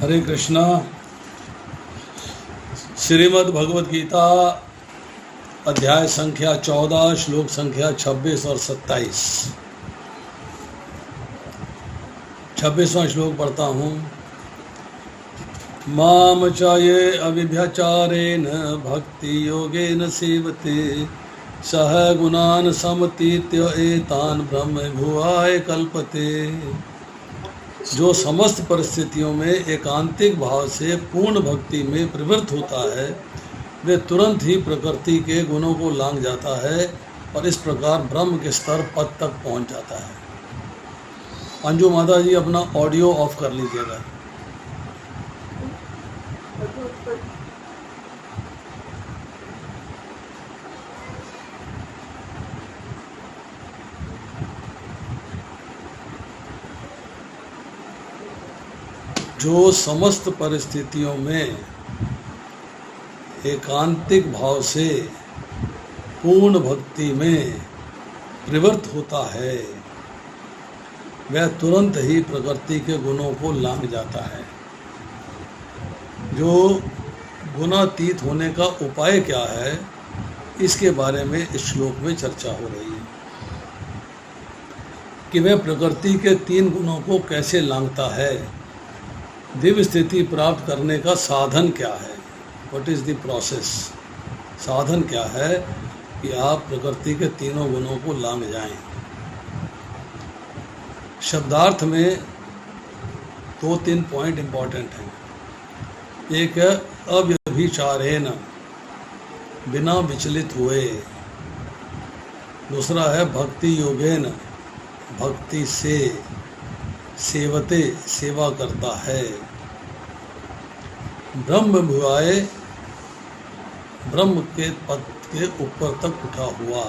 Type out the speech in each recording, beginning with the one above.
हरे कृष्णा। श्रीमद् भगवद गीता अध्याय संख्या 14 श्लोक संख्या 26 और 27। 26वां श्लोक पढ़ता हूँ। माम च ये अविभ्यचारेण भक्ति योगेन सेवते सह गुणान समतीत्य एतान ब्रह्म भुवाय कल्पते। जो समस्त परिस्थितियों में एकांतिक भाव से पूर्ण भक्ति में प्रवृत्त होता है वे तुरंत ही प्रकृति के गुणों को लांघ जाता है और इस प्रकार ब्रह्म के स्तर पद तक पहुंच जाता है। अंजू माता जी अपना ऑडियो ऑफ कर लीजिएगा। जो समस्त परिस्थितियों में एकांतिक भाव से पूर्ण भक्ति में प्रवृत्त होता है वह तुरंत ही प्रकृति के गुणों को लांघ जाता है। जो गुणातीत होने का उपाय क्या है इसके बारे में इस श्लोक में चर्चा हो रही है कि वह प्रकृति के 3 गुणों को कैसे लांघता है। दिव्य स्थिति प्राप्त करने का साधन क्या है, व्हाट इज द प्रोसेस। साधन क्या है कि आप प्रकृति के 3 गुणों को लांघ जाएं। शब्दार्थ में 2-3 पॉइंट इंपॉर्टेंट हैं। एक है अव्यभिचारेण, बिना विचलित हुए। दूसरा है भक्ति योगेन, भक्ति से। सेवते, सेवा करता है। ब्रह्म भुवाय, ब्रह्म के पद के ऊपर तक उठा हुआ।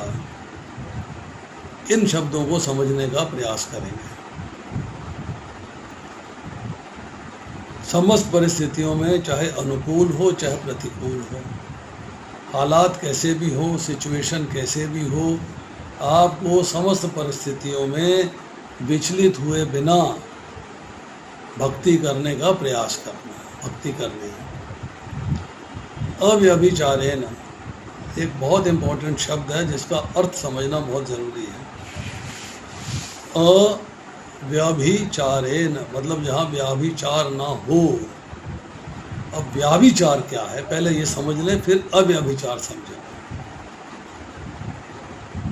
इन शब्दों को समझने का प्रयास करेंगे। समस्त परिस्थितियों में चाहे अनुकूल हो चाहे प्रतिकूल हो, हालात कैसे भी हो, सिचुएशन कैसे भी हो, आपको समस्त परिस्थितियों में विचलित हुए बिना भक्ति करने का प्रयास करना है। भक्ति करनी है। अव्यभिचारेण एक बहुत इंपॉर्टेंट शब्द है जिसका अर्थ समझना बहुत जरूरी है। अव्यभिचारेण मतलब जहाँ व्याभिचार ना हो। अब व्याभिचार क्या है पहले ये समझ लें, फिर अव्यभिचार समझें।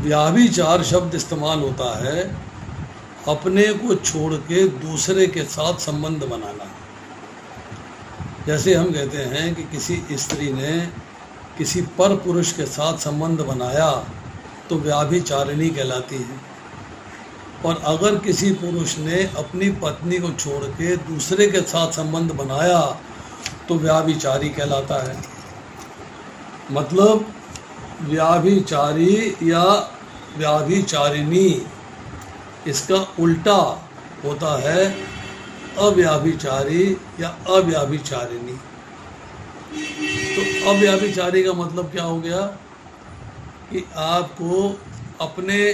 व्याभिचार शब्द इस्तेमाल होता है अपने को छोड़ के दूसरे के साथ संबंध बनाना। जैसे हम कहते हैं कि किसी स्त्री ने किसी पर पुरुष के साथ संबंध बनाया तो व्याभिचारिणी कहलाती है। और अगर किसी पुरुष ने अपनी पत्नी को छोड़ के दूसरे के साथ संबंध बनाया तो व्याभिचारी कहलाता है। मतलब व्याभिचारी या व्याभिचारिणी इसका उल्टा होता है अव्याभिचारी या अव्याभिचारिणी। तो अव्याभिचारी का मतलब क्या हो गया कि आपको अपने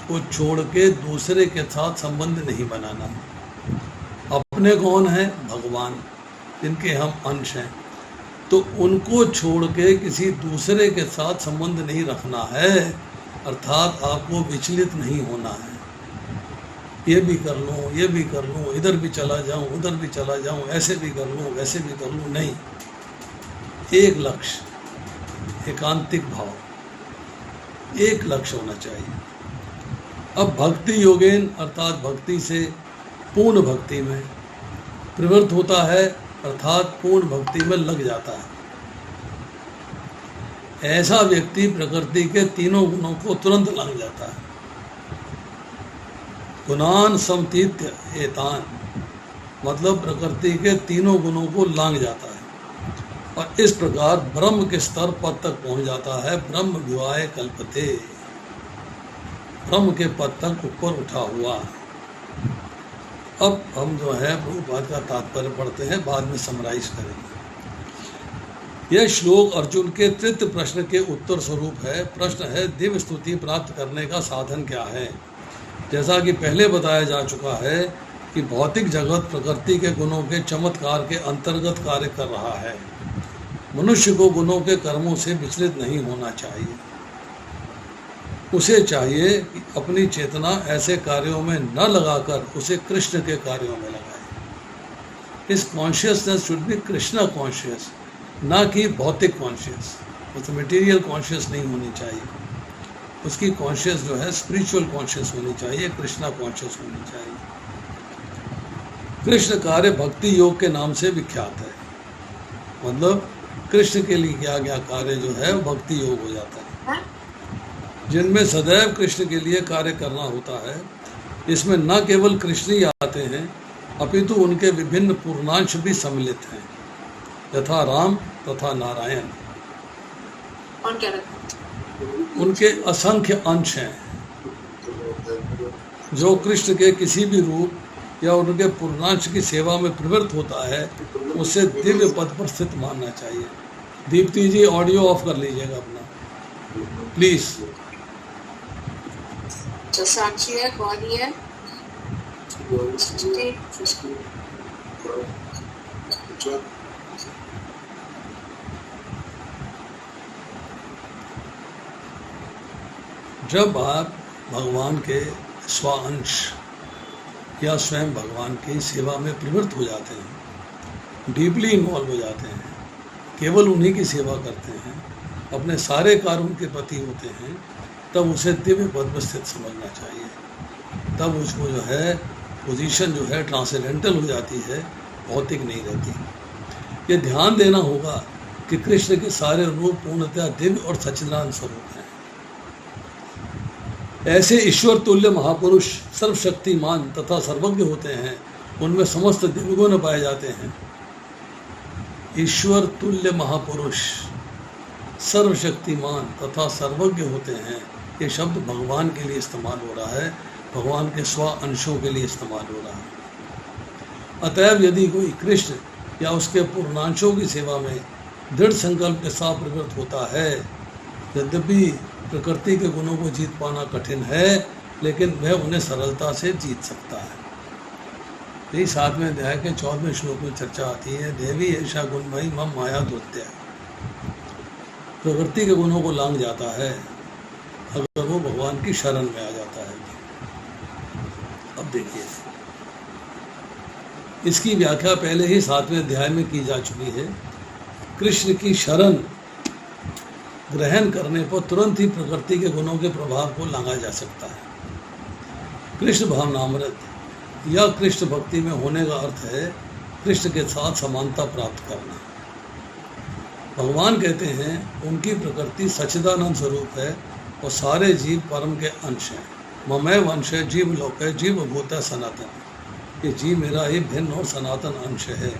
को छोड़ के दूसरे के साथ संबंध नहीं बनाना। अपने कौन है? भगवान, जिनके हम अंश हैं। तो उनको छोड़ के किसी दूसरे के साथ संबंध नहीं रखना है, अर्थात आपको विचलित नहीं होना है। ये भी कर लूँ, ये भी कर लूँ, इधर भी चला जाऊँ, उधर भी चला जाऊँ, ऐसे भी कर लूँ, वैसे भी कर लूँ, नहीं। एक लक्ष्य, एकांतिक भाव, एक लक्ष्य होना चाहिए। अब भक्ति योगेन अर्थात भक्ति से पूर्ण भक्ति में प्रवृत्त होता है, अर्थात पूर्ण भक्ति में लग जाता है। ऐसा व्यक्ति प्रकृति के 3 गुणों को तुरंत लांघ जाता है। गुणान समतीत्य एतान मतलब प्रकृति के 3 गुणों को लांघ जाता है और इस प्रकार ब्रह्म के स्तर पद तक पहुंच जाता है। ब्रह्म भुवाय कल्पते, ब्रह्म के पद तक ऊपर उठा हुआ। अब हम जो है प्रभुपाद का तात्पर्य पढ़ते हैं, बाद में समराइज करेंगे। यह श्लोक अर्जुन के तृतीय प्रश्न के उत्तर स्वरूप है। प्रश्न है दिव्य स्तुति प्राप्त करने का साधन क्या है। जैसा कि पहले बताया जा चुका है कि भौतिक जगत प्रकृति के गुणों के चमत्कार के अंतर्गत कार्य कर रहा है। मनुष्य को गुणों के कर्मों से विचलित नहीं होना चाहिए। उसे चाहिए कि अपनी चेतना ऐसे कार्यों में न लगाकर उसे कृष्ण के कार्यों में लगाए। इस consciousness should be Krishna conscious, ना कि भौतिक कॉन्शियस। उस मटेरियल कॉन्शियस नहीं होनी चाहिए। उसकी कॉन्शियस जो है स्पिरिचुअल कॉन्शियस होनी चाहिए, कृष्णा कॉन्शियस होनी चाहिए। कृष्ण कार्य भक्ति योग के नाम से विख्यात है। मतलब कृष्ण के लिए किया गया कार्य जो है भक्ति योग हो जाता है, जिनमें सदैव कृष्ण के लिए कार्य करना होता है। इसमें न केवल कृष्ण ही आते हैं, अपितु उनके विभिन्न पूर्णांश भी सम्मिलित हैं, यथा राम तथा नारायण। उनके असंख्य अंश हैं। जो कृष्ण के किसी भी रूप या उनके पूर्णांश की सेवा में प्रवृत्त होता है, उसे दिव्य पद पर स्थित मानना चाहिए। दीप्ति जी ऑडियो ऑफ कर लीजिएगा अपना प्लीज। साक्षी है, कौन है? जब आप भगवान के स्वांश या स्वयं भगवान की सेवा में प्रवृत्त हो जाते हैं, डीपली इन्वॉल्व हो जाते हैं, केवल उन्हीं की सेवा करते हैं, अपने सारे कार्य उनके प्रति होते हैं, तब उसे दिव्य पद में स्थित समझना चाहिए। तब उसको जो है पोजीशन जो है ट्रांसेंडेंटल हो जाती है, भौतिक नहीं रहती। ये ध्यान देना होगा कि कृष्ण के सारे रूप पूर्णतः दिव्य और सच्चिदानंद स्वरूप हैं। ऐसे ईश्वर तुल्य महापुरुष सर्वशक्तिमान तथा सर्वज्ञ होते हैं, उनमें समस्त दिव्य गुण पाए जाते हैं। ईश्वर तुल्य महापुरुष सर्वशक्तिमान तथा सर्वज्ञ होते हैं, ये शब्द भगवान के लिए इस्तेमाल हो रहा है, भगवान के स्व अंशों के लिए इस्तेमाल हो रहा है। अतएव यदि कोई कृष्ण या उसके पूर्णांशों की सेवा में दृढ़ संकल्प के साथ प्रवृत्त होता है, यद्यपि प्रकृति के गुणों को जीत पाना कठिन है, लेकिन वह उन्हें सरलता से जीत सकता है। यही 7वें अध्याय के 14वें श्लोक में चर्चा आती है, देवी ऐसा गुणमयी मम माया दुत्य। प्रकृति के गुणों को लांघ जाता है अगर वो भगवान की शरण में आ जाता है। अब देखिए, इसकी व्याख्या पहले ही 7वें अध्याय में की जा चुकी है। कृष्ण की शरण ग्रहण करने पर तुरंत ही प्रकृति के गुणों के प्रभाव को लांघा जा सकता है। कृष्ण भावनामृत या कृष्ण भक्ति में होने का अर्थ है कृष्ण के साथ समानता प्राप्त करना। भगवान कहते हैं उनकी प्रकृति सच्चिदानंद स्वरूप है और सारे जीव परम के अंश हैं। ममैव अंश है, जीव लोक है, जीव भूत है, सनातन। ये जीव मेरा ही भिन्न और सनातन अंश है।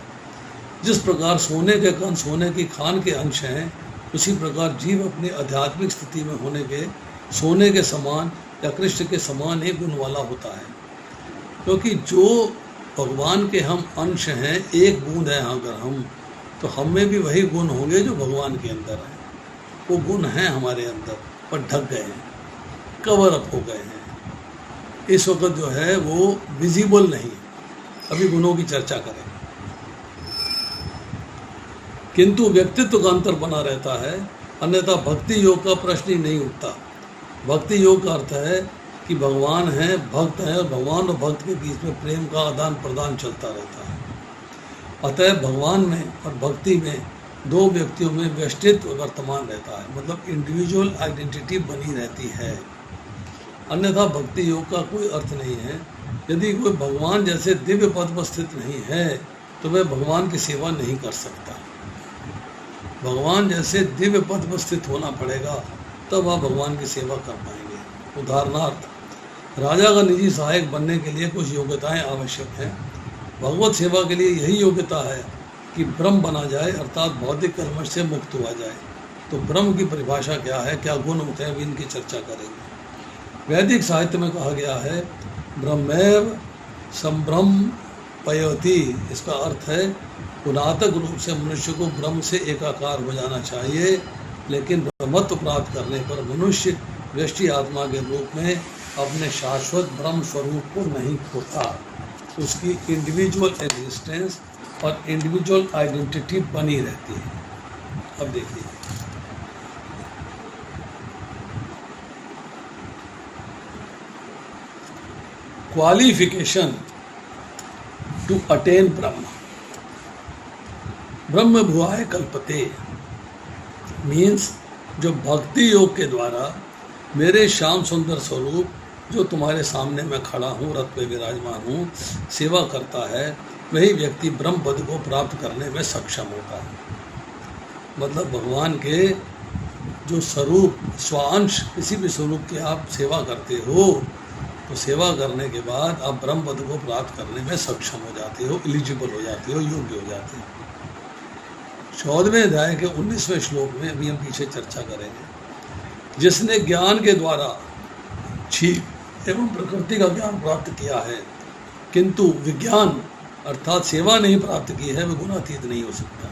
जिस प्रकार सोने के कण सोने की खान के अंश हैं, उसी प्रकार जीव अपनी आध्यात्मिक स्थिति में होने के सोने के समान या कृष्ण के समान ही गुण वाला होता है। क्योंकि जो भगवान के हम अंश हैं, एक बूंद है अगर हम, तो हम में भी वही गुण होंगे जो भगवान के अंदर है। वो गुण हैं हमारे अंदर पर ढक गए हैं, कवर अप हो गए हैं। इस वक्त जो है वो विजिबल नहीं है। अभी गुणों की चर्चा करें, किंतु व्यक्तित्व का अंतर बना रहता है, अन्यथा भक्ति योग का प्रश्न ही नहीं उठता। भक्ति योग का अर्थ है कि भगवान है, भक्त है, और भगवान और भक्त के बीच में प्रेम का आदान प्रदान चलता रहता है। अतः भगवान में और भक्ति में दो व्यक्तियों में व्यष्टित्व वर्तमान रहता है, मतलब इंडिविजुअल आइडेंटिटी बनी रहती है। अन्यथा भक्ति योग का कोई अर्थ नहीं है। यदि कोई भगवान जैसे दिव्य पद पर स्थित नहीं है, तो वह भगवान की सेवा नहीं कर सकता। भगवान जैसे दिव्य पद पर स्थित होना पड़ेगा, तब आप भगवान की सेवा कर पाएंगे। उदाहरणार्थ, राजा का निजी सहायक बनने के लिए कुछ योग्यताएं आवश्यक हैं। भगवत सेवा के लिए यही योग्यता है कि ब्रह्म बना जाए, अर्थात भौतिक कर्मश से मुक्त हुआ जाए। तो ब्रह्म की परिभाषा क्या है, क्या गुण होते हैं, इनकी चर्चा करेंगे। वैदिक साहित्य में कहा गया है ब्रह्मैव संब्रह्म पयोति। इसका अर्थ है गुणात्मक रूप से मनुष्य को ब्रह्म से एकाकार हो जाना चाहिए, लेकिन ब्रह्मत्व प्राप्त करने पर मनुष्य व्यष्टि आत्मा के रूप में अपने शाश्वत ब्रह्म स्वरूप को नहीं खोता। उसकी इंडिविजुअल एग्जिस्टेंस और इंडिविजुअल आइडेंटिटी बनी रहती है। अब देखिए, क्वालिफिकेशन टू अटेन ब्रह्म। ब्रह्म भुआय कल्पते मीन्स जो भक्ति योग के द्वारा मेरे श्याम सुंदर स्वरूप जो तुम्हारे सामने मैं खड़ा हूँ, रथ पे विराजमान हूँ, सेवा करता है, वही व्यक्ति ब्रह्म पद को प्राप्त करने में सक्षम होता है। मतलब भगवान के जो स्वरूप स्वांश किसी भी स्वरूप की आप सेवा करते हो, तो सेवा करने के बाद आप ब्रह्म पद को प्राप्त करने में सक्षम हो जाते हो, एलिजिबल हो जाते हो, योग्य हो जाते हो। 14वें अध्याय के 19वें श्लोक में अभी हम पीछे चर्चा करेंगे। जिसने ज्ञान के द्वारा जीव एवं प्रकृति का ज्ञान प्राप्त किया है, किंतु विज्ञान अर्थात सेवा नहीं प्राप्त की है, वह गुणातीत नहीं हो सकता।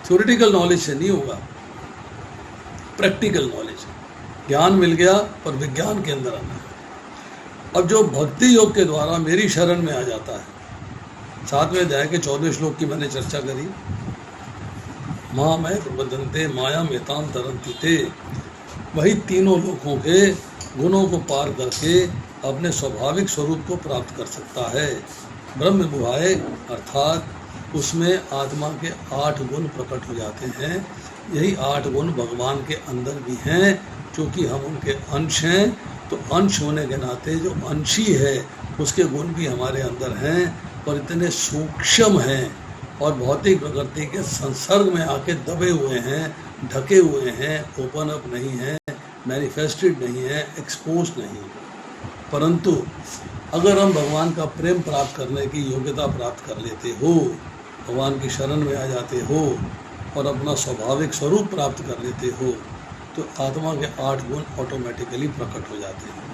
थ्योरेटिकल नॉलेज से नहीं होगा, प्रैक्टिकल नॉलेज। ज्ञान मिल गया पर विज्ञान के अंदर आना है। अब जो भक्ति योग के द्वारा मेरी शरण में आ जाता है, 7वें अध्याय के 14वें श्लोक की मैंने चर्चा करी। माँ मैं प्रबंधनते माया मेताम तरंती ते, वही तीनों लोकों के गुणों को पार करके अपने स्वाभाविक स्वरूप को प्राप्त कर सकता है। ब्रह्म बुहाए अर्थात उसमें आत्मा के 8 गुण प्रकट हो जाते हैं। यही 8 गुण भगवान के अंदर भी हैं, क्योंकि हम उनके अंश हैं। तो अंश होने के नाते जो अंशी है उसके गुण भी हमारे अंदर हैं, और इतने सूक्ष्म हैं और भौतिक प्रकृति के संसर्ग में आके दबे हुए हैं, ढके हुए हैं, ओपन अप नहीं है, मैनिफेस्टेड नहीं है, एक्सपोज नहीं। परंतु अगर हम भगवान का प्रेम प्राप्त करने की योग्यता प्राप्त कर लेते हो, भगवान की शरण में आ जाते हो और अपना स्वाभाविक स्वरूप प्राप्त कर लेते हो, तो आत्मा के 8 गुण ऑटोमेटिकली प्रकट हो जाते हैं।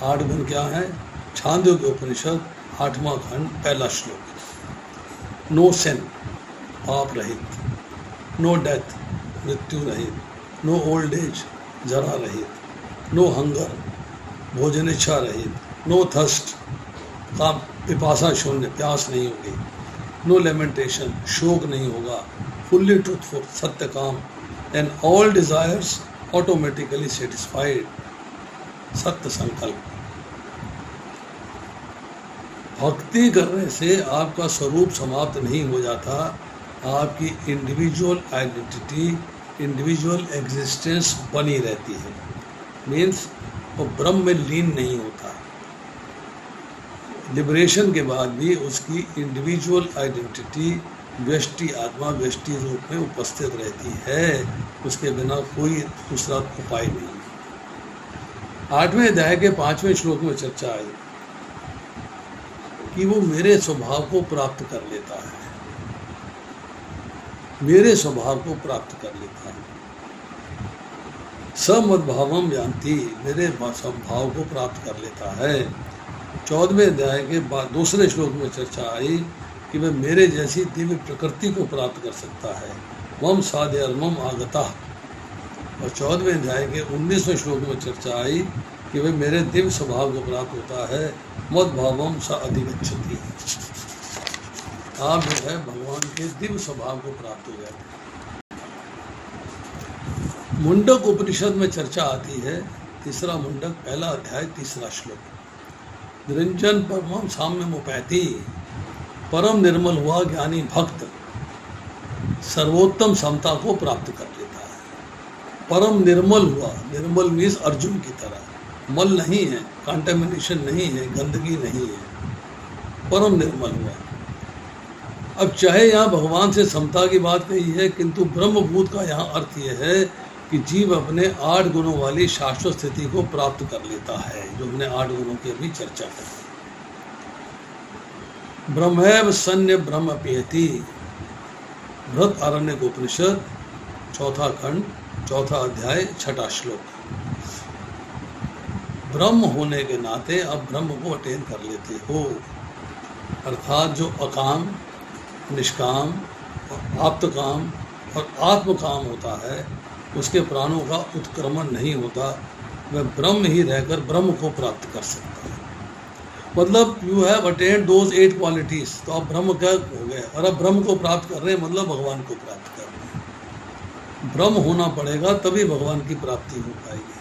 8 गुण क्या है? छांदोग्य उपनिषद 8वां खंड 1 श्लोक। नो सिन पाप रहित, नो डेथ मृत्यु रहित, नो ओल्ड एज जरा रहित, नो हंगर भोजन इच्छा रहित, नो थर्स्ट काम पिपासा शून्य प्यास नहीं होगी, नो लेमेंटेशन शोक नहीं होगा, फुल्ली ट्रूथफुल सत्य काम, and all desires automatically satisfied, सत्य संकल्प। भक्ति करने से आपका स्वरूप समाप्त नहीं हो जाता, आपकी इंडिविजुअल आइडेंटिटी, इंडिविजुअल एग्जिस्टेंस बनी रहती है। मीन्स वो ब्रह्म में लीन नहीं होता। लिबरेशन के बाद भी उसकी इंडिविजुअल आइडेंटिटी व्यष्टि आत्मा व्यष्टि रूप में उपस्थित रहती है, उसके बिना कोई दूसरा उपाय नहीं। 8वें अध्याय के 5वें श्लोक में चर्चा आई कि वो मेरे स्वभाव को प्राप्त कर लेता है, मेरे स्वभाव को प्राप्त कर लेता है। समद्भावम यान्ति, मेरे स्वभाव को प्राप्त कर लेता है। 14वें अध्याय के बाद 2 श्लोक में चर्चा आई कि वह मेरे जैसी दिव्य प्रकृति को प्राप्त कर सकता है। मम साध्यर्मम आगता। और 14वें अध्याय के 19वें श्लोक में चर्चा आई कि वह मेरे दिव्य स्वभाव को प्राप्त होता है। मद्भावम स अधिगच्छति, आप जो है भगवान के दिव्य स्वभाव को प्राप्त हो जाते हैं। मुंडक उपनिषद में चर्चा आती है, 3रा मुंडक 1 अध्याय 3रा श्लोक। निरंजन परमम साम्यमुपैति, परम निर्मल हुआ ज्ञानी भक्त सर्वोत्तम समता को प्राप्त कर लेता है। परम निर्मल हुआ, निर्मल मीन्स अर्जुन की तरह, मल नहीं है, कंटामिनेशन नहीं है, गंदगी नहीं है, परम निर्मल हुआ। अब चाहे यहाँ भगवान से समता की बात कही है, किंतु ब्रह्मभूत का यहाँ अर्थ यह है कि जीव अपने 8 गुणों वाली शाश्वत स्थिति को प्राप्त कर लेता है, जो हमने 8 गुणों की अभी चर्चा की। ब्रह्मैव सन्य ब्रह्म पियति, बृहत आरण्यक उपनिषद 4वां खंड 4वां अध्याय 6वां श्लोक। ब्रह्म होने के नाते अब ब्रह्म को अटेन कर लेते हो, अर्थात जो अकाम, निष्काम और आप्तकाम और आत्मकाम होता है, उसके प्राणों का उत्क्रमण नहीं होता, वह ब्रह्म ही रहकर ब्रह्म को प्राप्त कर सकता है। मतलब you have attend those 8 qualities, तो आप ब्रह्म का हो गए, और अब ब्रह्म को प्राप्त कर रहे हैं मतलब भगवान को प्राप्त कर रहे हैं। ब्रह्म होना पड़ेगा तभी भगवान की प्राप्ति हो पाएगी।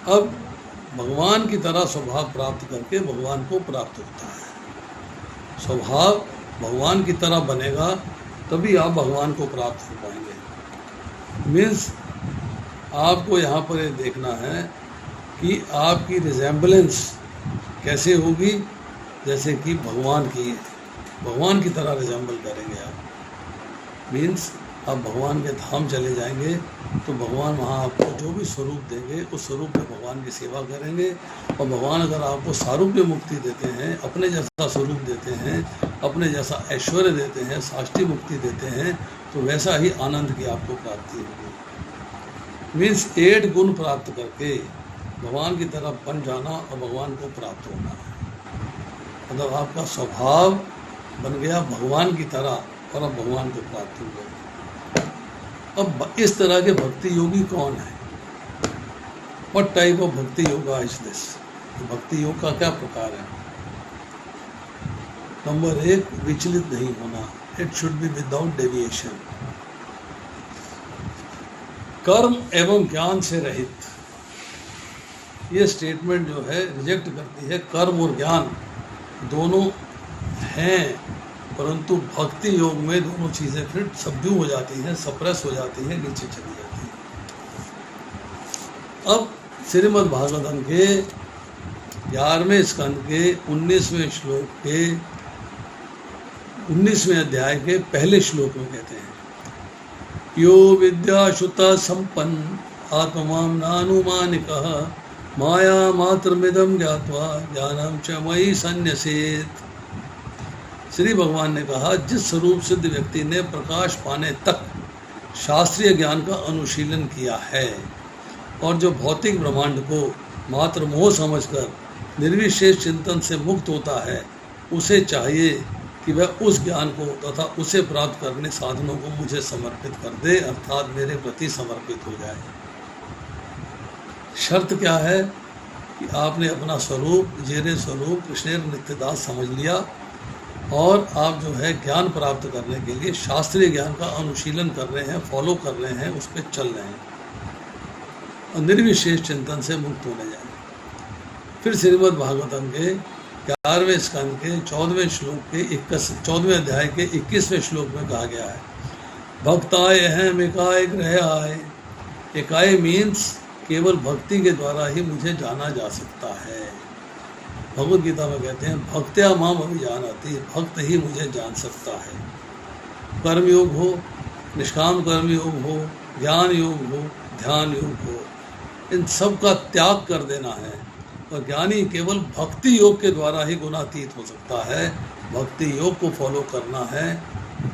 अब भगवान की तरह स्वभाव प्राप्त करके भगवान को प्राप्त होता है। स्वभाव भगवान की तरह बनेगा तभी आप भगवान को प्राप्त हो पाएंगे। मीन्स आपको यहाँ पर ये देखना है कि आपकी रिजेम्बलेंस कैसे होगी, जैसे कि भगवान की तरह रिजेंबल करेंगे आप। मीन्स आप भगवान के धाम चले जाएंगे तो भगवान वहाँ आपको जो भी स्वरूप देंगे उस स्वरूप में भगवान की सेवा करेंगे। और भगवान अगर आपको सारूप्य मुक्ति देते हैं, अपने जैसा स्वरूप देते हैं, अपने जैसा ऐश्वर्य देते हैं, साष्टी मुक्ति देते हैं, तो वैसा ही आनंद की आपको प्राप्ति होगी। मीन्स 8 गुण प्राप्त करके भगवान की तरफ बन जाना और भगवान को प्राप्त होना है। मतलब आपका स्वभाव बन गया भगवान की तरह और अब भगवान को प्राप्त हो गए। अब इस तरह के भक्ति योगी कौन है? व्हाट टाइप ऑफ भक्ति योगा इज दिस? भक्ति योग का क्या प्रकार है? नंबर 1, विचलित नहीं होना, it should be without deviation. कर्म एवं ज्ञान से रहित, ये स्टेटमेंट जो है रिजेक्ट करती है। कर्म और ज्ञान दोनों हैं, परंतु भक्ति योग में दोनों चीज़ें फिर सबड्यू हो जाती हैं, सप्रेस हो जाती हैं, नीचे चली जाती हैं। अब श्रीमद् भागवतम के 11वें स्कंद के 19वें श्लोक के 19वें अध्याय के पहले श्लोक में कहते हैं, यो विद्याशुता संपन्न आत्मा नानुमानिकः माया मात्रमिदं ज्ञात्वा ज्ञानम च मयि सन्न्यसेत्। श्री भगवान ने कहा, जिस स्वरूप सिद्ध व्यक्ति ने प्रकाश पाने तक शास्त्रीय ज्ञान का अनुशीलन किया है और जो भौतिक ब्रह्मांड को मात्र मोह समझकर निर्विशेष चिंतन से मुक्त होता है, उसे चाहिए कि वह उस ज्ञान को तथा उसे प्राप्त करने साधनों को मुझे समर्पित कर दे, अर्थात मेरे प्रति समर्पित हो जाए। शर्त क्या है कि आपने अपना स्वरूप जेरे स्वरूप कृष्णेर नित्यदास समझ लिया और आप जो है ज्ञान प्राप्त करने के लिए शास्त्रीय ज्ञान का अनुशीलन कर रहे हैं, फॉलो कर रहे हैं, उस पर चल रहे हैं और निर्विशेष चिंतन से मुक्त होने जाए। फिर श्रीमद् भागवतम के 11वें स्कंद के 14वें श्लोक के 14वें अध्याय के 21वें श्लोक में कहा गया है, भक्ताय अहम एकाय गृहाय। एकाय मीन्स केवल भक्ति के द्वारा ही मुझे जाना जा सकता है। भगवद गीता में कहते हैं, भक्त्या माम अभिजानाति, भक्त ही मुझे जान सकता है। कर्मयोग हो, निष्काम कर्मयोग हो, ज्ञान योग हो, ध्यान योग हो, इन सब का त्याग कर देना है। और ज्ञानी केवल भक्ति योग के द्वारा ही गुणातीत हो सकता है। भक्ति योग को फॉलो करना है,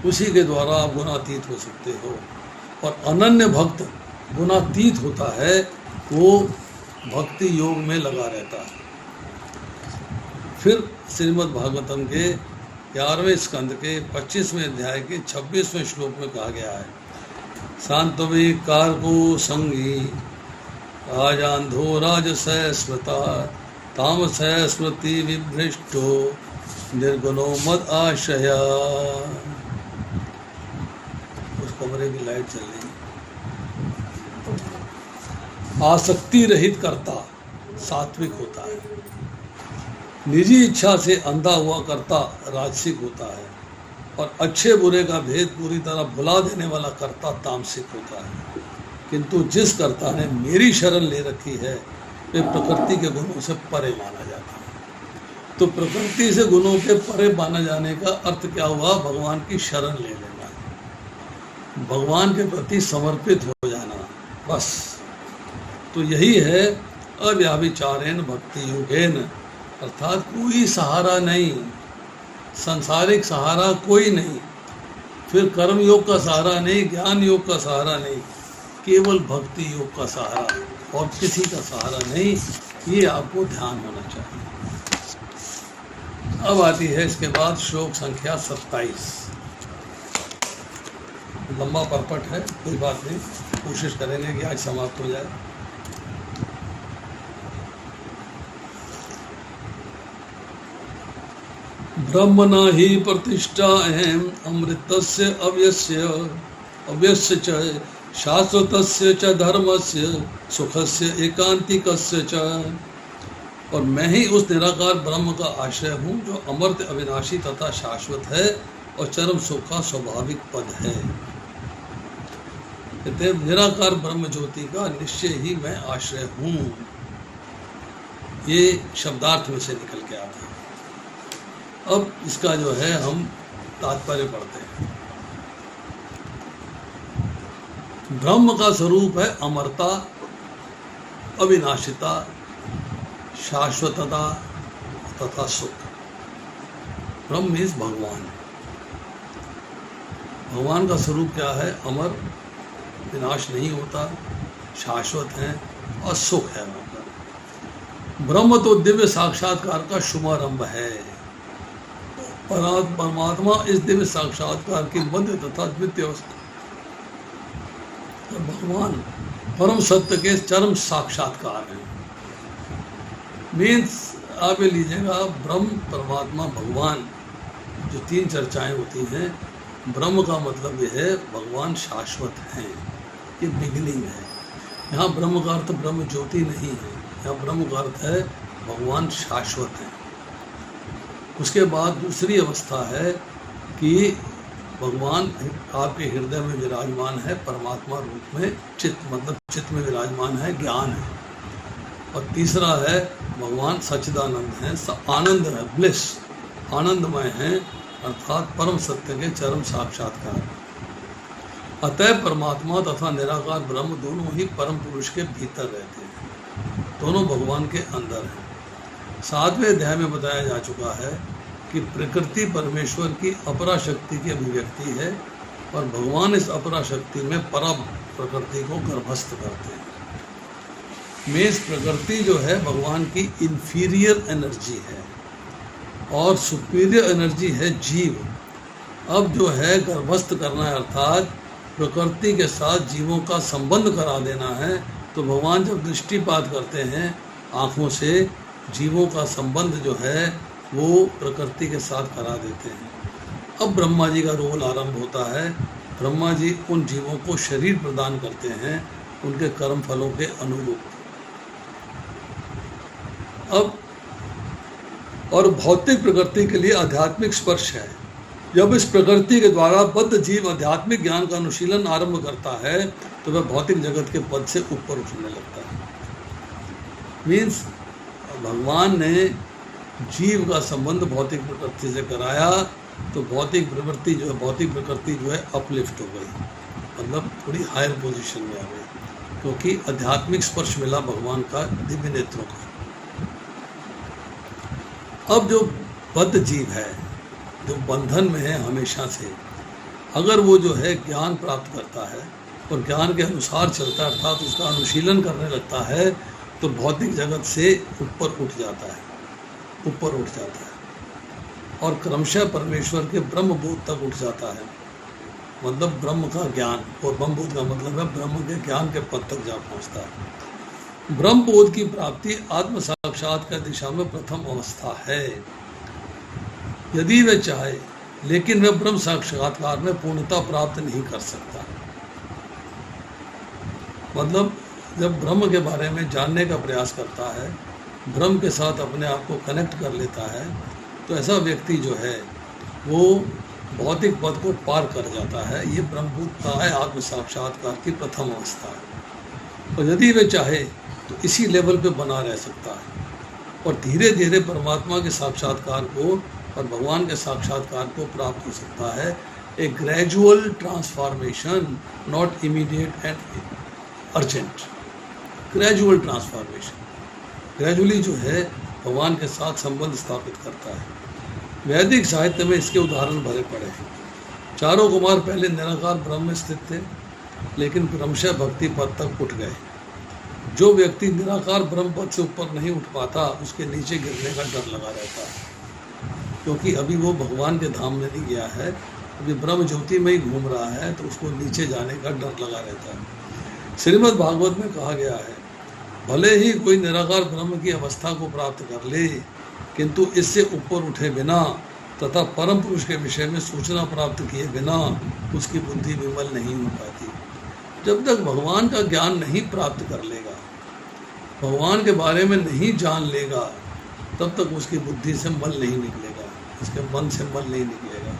उसी के द्वारा आप गुणातीत हो सकते हो। और अनन्य भक्त गुणातीत होता है, वो भक्ति योग में लगा रहता है। फिर श्रीमद् भागवतम के 11वें स्कंद के 25वें अध्याय के 26वें श्लोक में कहा गया है, शांतवे कारको संगी राजांधो राजसय स्मृता तामसय स्मृति विभ्रष्टो निर्गुणो मद आशया। उस कमरे की लाइट चल रही। आसक्ति रहित करता सात्विक होता है, निजी इच्छा से अंधा हुआ करता राजसिक होता है, और अच्छे बुरे का भेद पूरी तरह भुला देने वाला करता तामसिक होता है। किंतु जिस कर्ता ने मेरी शरण ले रखी है, वे प्रकृति के गुणों से परे माना जाता है। तो प्रकृति से गुणों के परे माना जाने का अर्थ क्या हुआ? भगवान की शरण ले लेना, भगवान के प्रति समर्पित हो जाना, बस। तो यही है अव्याभिचारेण भक्ति योगेन, अर्थात कोई सहारा नहीं, सांसारिक सहारा कोई नहीं, फिर कर्म योग का सहारा नहीं, ज्ञान योग का सहारा नहीं, केवल भक्ति योग का सहारा और किसी का सहारा नहीं। ये आपको ध्यान होना चाहिए। अब आती है इसके बाद श्लोक संख्या 27। लंबा परपट है, कोई बात नहीं, कोशिश करेंगे कि आज समाप्त हो जाए। ब्रह्मणा ही प्रतिष्ठा अहम अमृतस्य अव्यस्य च शाश्वतस्य च धर्मस्य सुखस्य एकांतिकस्य च। और मैं ही उस निराकार ब्रह्म का आश्रय हूँ जो अमर्त्य अविनाशी तथा शाश्वत है और चरम सुख का स्वाभाविक पद है। कहते निराकार ब्रह्म ज्योति का निश्चय ही मैं आश्रय हूँ। ये शब्दार्थ में से निकल के आता है। अब इसका जो है हम तात्पर्य पढ़ते हैं। ब्रह्म का स्वरूप है अमरता, अविनाशिता, शाश्वतता तथा सुख। ब्रह्म इज भगवान। भगवान का स्वरूप क्या है? अमर, विनाश नहीं होता, शाश्वत है और सुख है। मतलब ब्रह्म तो दिव्य साक्षात्कार का शुभारंभ है। परमात्मा इस दिव्य साक्षात्कार की मध्य तथा द्वितीय अवस्था। भगवान परम सत्य के चरम साक्षात्कार है। मीन्स आप ये लीजिएगा, ब्रह्म, परमात्मा, भगवान, जो तीन चर्चाएं होती हैं, ब्रह्म का मतलब ये है भगवान शाश्वत हैं, ये बिगिनिंग है। यहाँ ब्रह्म का अर्थ ब्रह्म ज्योति नहीं है, यहाँ ब्रह्म का अर्थ है भगवान शाश्वत है। उसके बाद दूसरी अवस्था है कि भगवान आपके हृदय में विराजमान है परमात्मा रूप में, चित्त मतलब चित्त में विराजमान है, ज्ञान है। और तीसरा है भगवान सच्चिदानंद है, आनंद है, ब्लिस, आनंदमय है, अर्थात परम सत्य के चरम साक्षात्कार। अतः परमात्मा तथा निराकार ब्रह्म दोनों ही परम पुरुष के भीतर रहते हैं, दोनों भगवान के अंदर हैं। 7वें अध्याय में बताया जा चुका है कि प्रकृति परमेश्वर की अपरा शक्ति की अभिव्यक्ति है और भगवान इस अपरा शक्ति में परा प्रकृति को गर्भस्थ करते हैं। मेष प्रकृति जो है भगवान की इंफीरियर एनर्जी है और सुपीरियर एनर्जी है जीव। अब जो है गर्भस्थ करना है, अर्थात प्रकृति के साथ जीवों का संबंध करा देना है। तो भगवान जब दृष्टिपात करते हैं आँखों से, जीवों का संबंध जो है वो प्रकृति के साथ करा देते हैं। अब ब्रह्मा जी का रोल आरंभ होता है। ब्रह्मा जी उन जीवों को शरीर प्रदान करते हैं उनके कर्म फलों के अनुरूप। अब और भौतिक प्रकृति के लिए आध्यात्मिक स्पर्श है। जब इस प्रकृति के द्वारा बद्ध जीव आध्यात्मिक ज्ञान का अनुशीलन आरंभ करता है तो वह भौतिक जगत के पद से ऊपर उठने लगता है। मीन्स भगवान ने जीव का संबंध भौतिक प्रकृति से कराया तो भौतिक प्रकृति जो है अपलिफ्ट हो गई, मतलब थोड़ी हायर पोजीशन में आ गई, क्योंकि आध्यात्मिक स्पर्श मिला भगवान का दिव्य नेत्रों का। अब जो बद्ध जीव है, जो बंधन में है हमेशा से, अगर वो जो है ज्ञान प्राप्त करता है और ज्ञान के अनुसार चलता है, अर्थात उसका अनुशीलन करने लगता है, तो भौतिक जगत से ऊपर उठ जाता है और क्रमशः परमेश्वर के ब्रह्म बोध तक उठ जाता है। मतलब ब्रह्म का ज्ञान, और ब्रह्म बोध का मतलब है ब्रह्म के ज्ञान के पद तक जा पहुंचता है। ब्रह्म बोध की प्राप्ति आत्म साक्षात्कार दिशा में प्रथम अवस्था है, यदि वह चाहे, लेकिन वह ब्रह्म साक्षात्कार में पूर्णता प्राप्त नहीं कर सकता। मतलब जब ब्रह्म के बारे में जानने का प्रयास करता है, ब्रह्म के साथ अपने आप को कनेक्ट कर लेता है, तो ऐसा व्यक्ति जो है वो भौतिक पद को पार कर जाता है। ये ब्रह्मभूतता है, आत्म साक्षात्कार की प्रथम अवस्था है। और यदि वह चाहे तो इसी लेवल पे बना रह सकता है और धीरे धीरे परमात्मा के साक्षात्कार को और भगवान के साक्षात्कार को प्राप्त हो सकता है। ए gradual transformation, not immediate and urgent. Gradual transformation, gradually जो है भगवान के साथ संबंध स्थापित करता है। वैदिक साहित्य में इसके उदाहरण भरे पड़े हैं। चारों कुमार पहले निराकार ब्रह्म में स्थित थे, लेकिन क्रमशः भक्ति पद तक उठ गए। जो व्यक्ति निराकार ब्रह्म पद से ऊपर नहीं उठ पाता, उसके नीचे गिरने का डर लगा रहता है, क्योंकि अभी वो भगवान के धाम में नहीं गया है, अभी ब्रह्म ज्योति में ही घूम रहा है, तो उसको नीचे जाने का डर लगा रहता है। श्रीमद् भागवत में कहा गया है, भले ही कोई निराकार ब्रह्म की अवस्था को प्राप्त कर ले, किंतु इससे ऊपर उठे बिना तथा परम पुरुष के विषय में सूचना प्राप्त किए बिना उसकी बुद्धि विमल नहीं हो पाती। जब तक भगवान का ज्ञान नहीं प्राप्त कर लेगा, भगवान के बारे में नहीं जान लेगा, तब तक उसकी बुद्धि से मल नहीं निकलेगा, उसके मन से मल नहीं निकलेगा,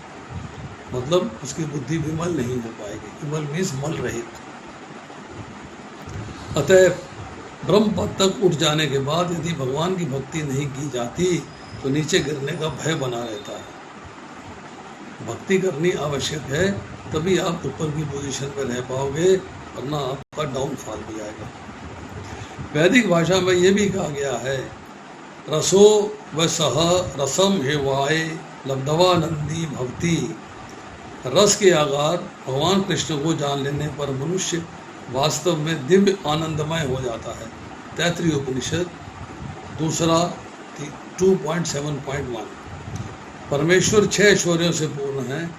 मतलब उसकी बुद्धि विमल नहीं हो पाएगी। विमल मीन्स मल रहित। अतः ब्रह्म पद तक उठ जाने के बाद यदि भगवान की भक्ति नहीं की जाती तो नीचे गिरने का भय बना रहता है। भक्ति करनी आवश्यक है, तभी आप ऊपर की पोजीशन में रह पाओगे, वरना आपका डाउनफॉल भी आएगा। वैदिक भाषा में ये भी कहा गया है, रसो व सह रसम हेवाय लब्धवानंदी भक्ति। रस के आगार भगवान कृष्ण को जान लेने पर मनुष्य वास्तव में दिव्य आनंदमय हो जाता है। तैत्तिरीय उपनिषद 2.7.1। परमेश्वर 6 ऐश्वर्यों से पूर्ण है,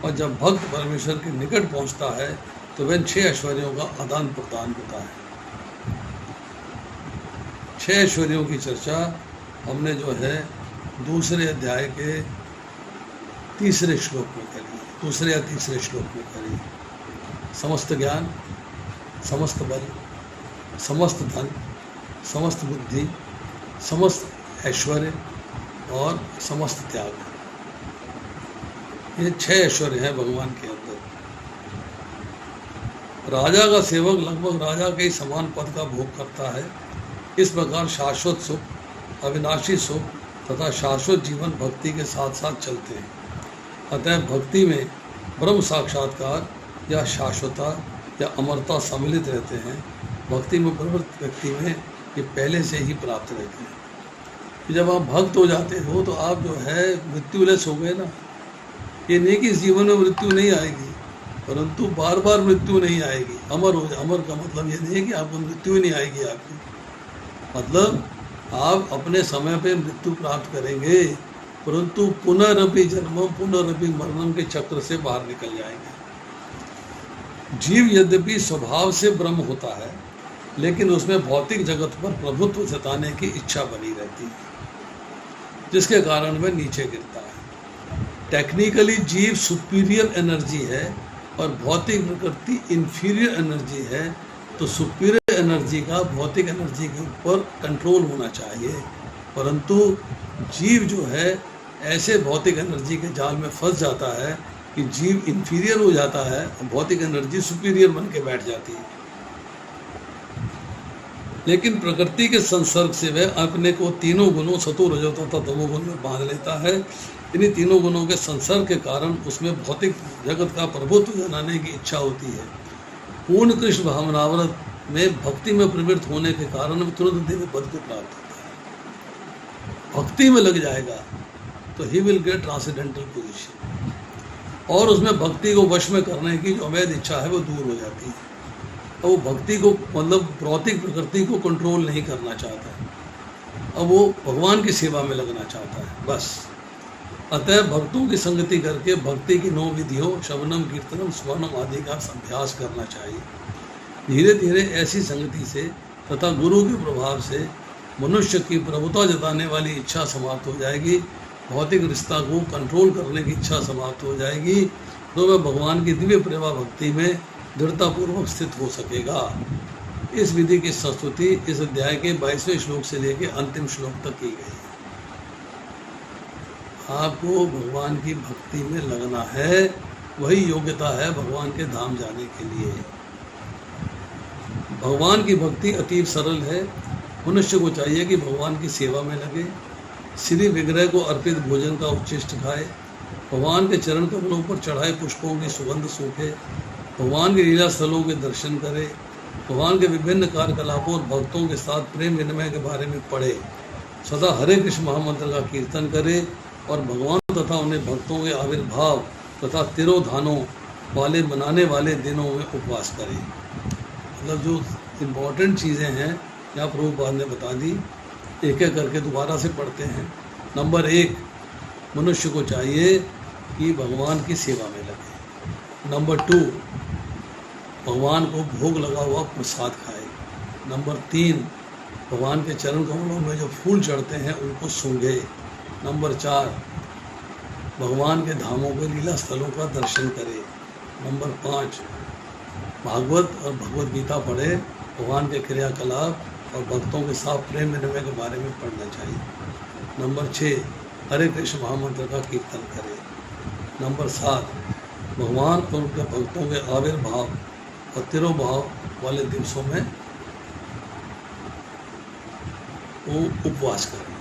और जब भक्त परमेश्वर के निकट पहुंचता है तो वह 6 ऐश्वर्यों का आदान प्रदान होता है। 6 ऐश्वर्यों की चर्चा हमने जो है दूसरे अध्याय के तीसरे श्लोक में करी, दूसरे या तीसरे श्लोक में करी। समस्त ज्ञान, समस्त बल, समस्त धन, समस्त बुद्धि, समस्त ऐश्वर्य और समस्त त्याग, ये 6 ऐश्वर्य है भगवान के अंदर। राजा का सेवक लगभग राजा के ही समान पद का भोग करता है। इस प्रकार शाश्वत सुख, अविनाशी सुख तथा शाश्वत जीवन भक्ति के साथ साथ चलते हैं। अतः भक्ति में ब्रह्म साक्षात्कार या शाश्वता या अमरता सम्मिलित रहते हैं। भक्ति में प्रवृत्त व्यक्ति में ये पहले से ही प्राप्त रहते हैं। जब आप भक्त हो जाते हो तो आप जो है मृत्युलेस हो गए ना। ये नहीं कि इस जीवन में मृत्यु नहीं आएगी, परंतु बार बार मृत्यु नहीं आएगी। अमर हो जाए। अमर का मतलब ये नहीं है कि आपको मृत्यु ही नहीं आएगी आपकी, मतलब आप अपने समय पे मृत्यु प्राप्त करेंगे, परंतु पुनरअपि जन्मम पुनरअपि मरणम के चक्र से बाहर निकल जाएंगे। जीव यद्यपि स्वभाव से ब्रह्म होता है, लेकिन उसमें भौतिक जगत पर प्रभुत्व जताने की इच्छा बनी रहती है, जिसके कारण वह नीचे गिरता है। टेक्निकली जीव सुपीरियर एनर्जी है और भौतिक प्रकृति इन्फीरियर एनर्जी है, तो सुपीरियर एनर्जी का भौतिक एनर्जी के ऊपर कंट्रोल होना चाहिए, परंतु जीव जो है ऐसे भौतिक एनर्जी के जाल में फंस जाता है कि जीव इन्फीरियर हो जाता है और भौतिक एनर्जी सुपीरियर बन के बैठ जाती है। लेकिन प्रकृति के संसर्ग से वह अपने को तीनों गुणों सतो रजो तथा तमोगुण में बांध लेता है। इन्हीं तीनों गुणों के संसर्ग के कारण उसमें भौतिक जगत का प्रभुत्व जनाने की इच्छा होती है। पूर्ण कृष्ण भावनावृत में भक्ति में प्रवृत्त होने के कारण तुरंत दिव्य पद को प्राप्त होता है। भक्ति में लग जाएगा तो he will get transcendental position, और उसमें भक्ति को वश में करने की जो अवैध इच्छा है वो दूर हो जाती है। अब वो भक्ति को मतलब भौतिक प्रकृति को कंट्रोल नहीं करना चाहता है, अब वो भगवान की सेवा में लगना चाहता है बस। अतः भक्तों की संगति करके भक्ति की 9 विधियों श्रवणम कीर्तनम स्मरणम आदि का अभ्यास करना चाहिए। धीरे धीरे ऐसी संगति से तथा गुरु के प्रभाव से मनुष्य की प्रभुता जताने वाली इच्छा समाप्त हो जाएगी, भौतिक रिश्ता को कंट्रोल करने की इच्छा समाप्त हो जाएगी, तो वह भगवान की दिव्य प्रेमा भक्ति में दृढ़तापूर्वक स्थित हो सकेगा। इस विधि की संस्तुति इस अध्याय के 22वें श्लोक से लेकर अंतिम श्लोक तक की गई। आपको भगवान की भक्ति में लगना है, वही योग्यता है भगवान के धाम जाने के लिए। भगवान की भक्ति अतीब सरल है। मनुष्य को चाहिए कि भगवान की सेवा में लगे, श्री विग्रह को अर्पित भोजन का उच्छिष्ट खाए, भगवान के चरण कमलों पर चढ़ाए पुष्पों की सुगंध सूखे, भगवान के लीला स्थलों के दर्शन करे, भगवान के विभिन्न कार्यकलापों और भक्तों के साथ प्रेम विनिमय के बारे में पढ़े, सदा हरे कृष्ण महामंत्र का कीर्तन करे और भगवान तथा उन्हें भक्तों के आविर्भाव तथा तिरोधानों वाले मनाने वाले दिनों में उपवास करे। मतलब जो इम्पोर्टेंट चीज़ें हैं यहाँ प्रभुपाद ने बता दी, एक एक करके दोबारा से पढ़ते हैं। नंबर 1, मनुष्य को चाहिए कि भगवान की सेवा में लगे। नंबर 2, भगवान को भोग लगा हुआ प्रसाद खाए। नंबर 3, भगवान के चरण कमलों में जो फूल चढ़ते हैं उनको सूंघे। नंबर 4, भगवान के धामों के लीला स्थलों का दर्शन करे। नंबर 5, भागवत और भगवद गीता पढ़े, भगवान के क्रियाकलाप और भक्तों के साथ प्रेम विनिमय के बारे में पढ़ना चाहिए। नंबर 6, हरे कृष्ण महामंत्र का कीर्तन करे। नंबर 7, भगवान और उनके भक्तों के आविर्भाव और तिरोभाव वाले दिवसों में वो उपवास करें।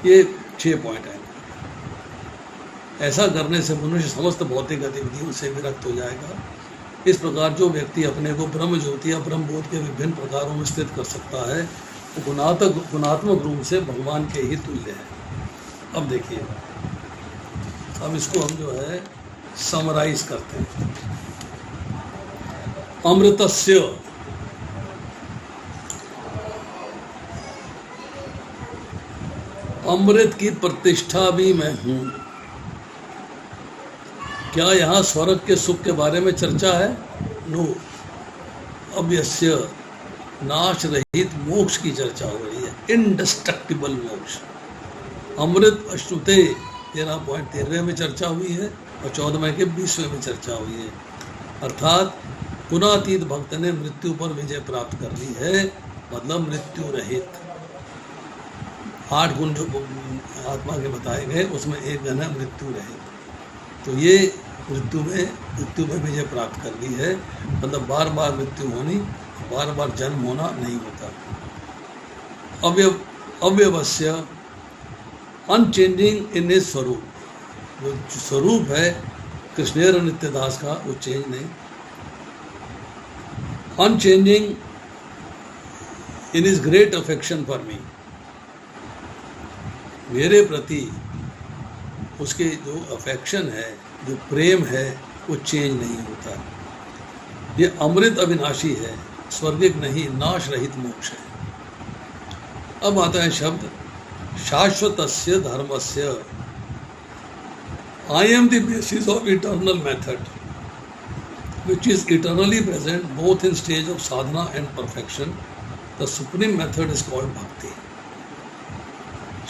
ये 6 पॉइंट हैं। ऐसा करने से मनुष्य समस्त भौतिक गतिविधियों से विरक्त हो जाएगा। इस प्रकार जो व्यक्ति अपने को ब्रह्म ज्योति या ब्रह्म बोध के विभिन्न प्रकारों में स्थित कर सकता है वो गुणात्मक रूप से भगवान के ही तुल्य है। अब देखिए, अब इसको हम जो है समराइज करते हैं। अमृतस्य, अमृत की प्रतिष्ठा भी मैं हूं। क्या यहाँ स्वर्ग के सुख के बारे में चर्चा है? नो। अब यस्य नाश रहित मोक्ष की चर्चा हो रही है, इंडिस्ट्रक्टिबल मोक्ष। अमृत अश्नुते 13.13 में चर्चा हुई है और 14 के 20वें में चर्चा हुई है। अर्थात गुणातीत भक्त ने मृत्यु पर विजय प्राप्त कर ली है, मतलब मृत्यु रहित। 8 गुण जो आत्मा के बताए गए उसमें एक गुण है मृत्यु रहित। तो ये मृत्यु में विजय प्राप्त कर ली है, मतलब बार बार मृत्यु होनी, बार बार जन्म होना नहीं होता। अव्यवस्य, अनचेंजिंग इन हिज स्वरूप। जो स्वरूप है कृष्णेर नित्यदास का वो चेंज नहीं। Unchanging in his great affection for me. मेरे प्रति उसके जो अफेक्शन है, जो प्रेम है, वो चेंज नहीं होता। ये अमृत अविनाशी है, स्वर्गिक नहीं, नाश रहित मोक्ष है। अब आता है शब्द शाश्वतस्य धर्मस्य। I am the basis of eternal method, which is eternally present both in stage of sadhana and perfection. The supreme method is called bhakti.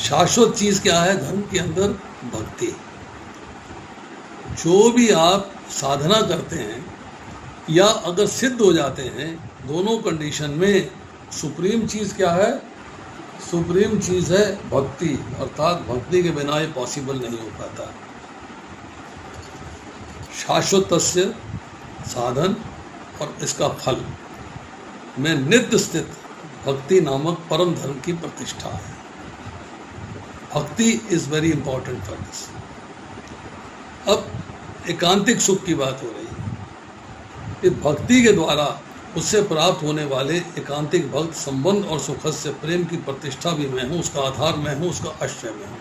शाश्वत चीज क्या है धर्म के अंदर? भक्ति। जो भी आप साधना करते हैं या अगर सिद्ध हो जाते हैं, दोनों कंडीशन में सुप्रीम चीज क्या है? सुप्रीम चीज है भक्ति। अर्थात भक्ति के बिना ये पॉसिबल नहीं हो पाता। शाश्वतस्य साधन और इसका फल में नित्य स्थित भक्ति नामक परम धर्म की प्रतिष्ठा है। भक्ति is very important for this. अब एकांतिक सुख की बात हो रही है। इस भक्ति के द्वारा उससे प्राप्त होने वाले एकांतिक भक्त संबंध और सुखद से प्रेम की प्रतिष्ठा भी मैं हूँ, उसका आधार मैं हूँ, उसका आश्रय मैं हूँ।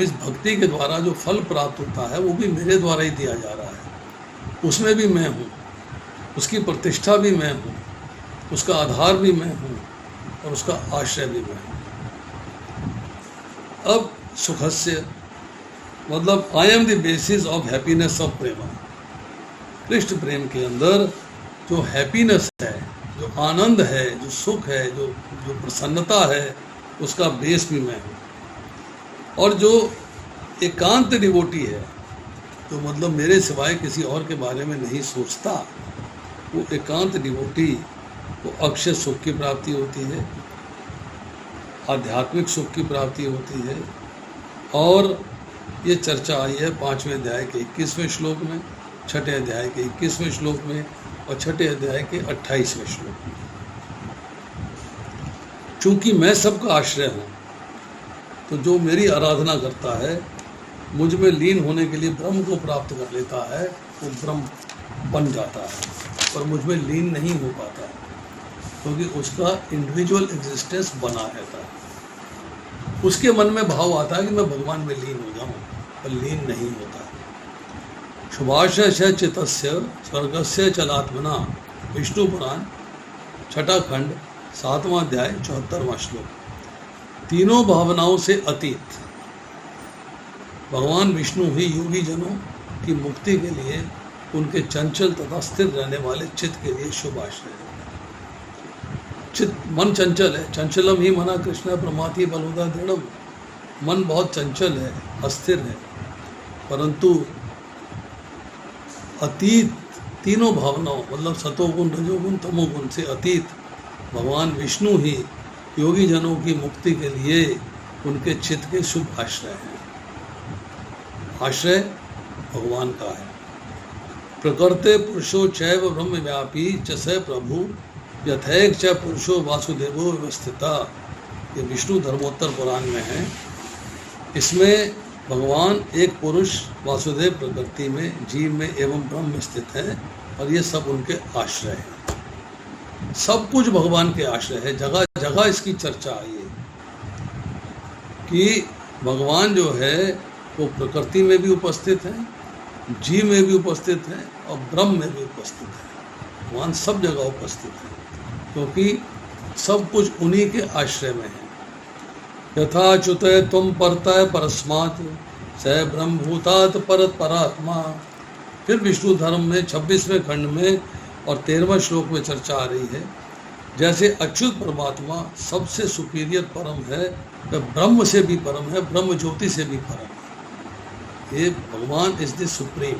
इस भक्ति के द्वारा जो फल प्राप्त होता है वो भी मेरे द्वारा ही दिया जा रहा है, उसमें भी मैं हूँ, उसकी प्रतिष्ठा भी मैं हूँ, उसका आधार भी मैं हूँ और उसका आश्रय भी मैं हूँ। अब सुखस्य मतलब I am the basis of happiness of प्रेमा। कृष्ण प्रेम के अंदर जो हैप्पीनेस है, जो आनंद है, जो सुख है, जो प्रसन्नता है, उसका बेस भी मैं हूँ। और जो एकांत डिवोटी है, तो मतलब मेरे सिवाय किसी और के बारे में नहीं सोचता, वो एकांत डिवोटी को अक्षय सुख की प्राप्ति होती है, आध्यात्मिक सुख की प्राप्ति होती है। और ये चर्चा आई है 5वें अध्याय के 21वें श्लोक में, 6ठे अध्याय के 21वें श्लोक में और 6ठे अध्याय के 28वें श्लोक में। चूंकि मैं सबका आश्रय हूँ, तो जो मेरी आराधना करता है, मुझ में लीन होने के लिए ब्रह्म को प्राप्त कर लेता है, वो ब्रह्म बन जाता है, पर मुझ में लीन नहीं हो पाता, क्योंकि उसका इंडिविजुअल एग्जिस्टेंस बना रहता है। उसके मन में भाव आता है कि मैं भगवान में लीन हो जाऊं, पर लीन नहीं होता। शुभाशय चितस्य स्वर्गस्य चलात्मना, विष्णु पुराण 6ठा खंड 7वां अध्याय 74वां श्लोक। तीनों भावनाओं से अतीत भगवान विष्णु ही योगी जनों की मुक्ति के लिए उनके चंचल तथा स्थिर रहने वाले चित्त के लिए शुभ आश्रय है। चित्त मन चंचल है, चंचलम ही मना कृष्ण प्रमाथि बलोदा दृढ़म। मन बहुत चंचल है, अस्थिर है, परंतु अतीत तीनों भावनाओं मतलब सतोगुण, रजोगुण, तमोगुण से अतीत भगवान विष्णु ही योगी जनों की मुक्ति के लिए उनके चित्त के शुभ आश्रय हैं। आश्रय भगवान का है। प्रकृते पुरुषो चैव ब्रह्म व्यापी च स प्रभु यथैक च पुरुषो वासुदेवो व्यवस्थिता। ये विष्णु धर्मोत्तर पुराण में है। इसमें भगवान एक पुरुष वासुदेव प्रकृति में, जीव में एवं ब्रह्म में स्थित है और ये सब उनके आश्रय है। सब कुछ भगवान के आश्रय है। जगह जगह इसकी चर्चा आई है कि भगवान जो है वो प्रकृति में भी उपस्थित है, जीव में भी उपस्थित है और ब्रह्म में भी उपस्थित है। भगवान सब जगह उपस्थित है क्योंकि सब कुछ उन्हीं के आश्रय में है। यथा च्युतय तुम परतय परस्मात् स ब्रह्मभूतात् परत परात्मा। फिर विष्णु धर्म में 26वें खंड में और 13वें श्लोक में चर्चा आ रही है। जैसे अच्युत परमात्मा सबसे सुपीरियर परम है, वह ब्रह्म से भी परम है, ब्रह्म ज्योति से भी परम है। ये भगवान इज द सुप्रीम।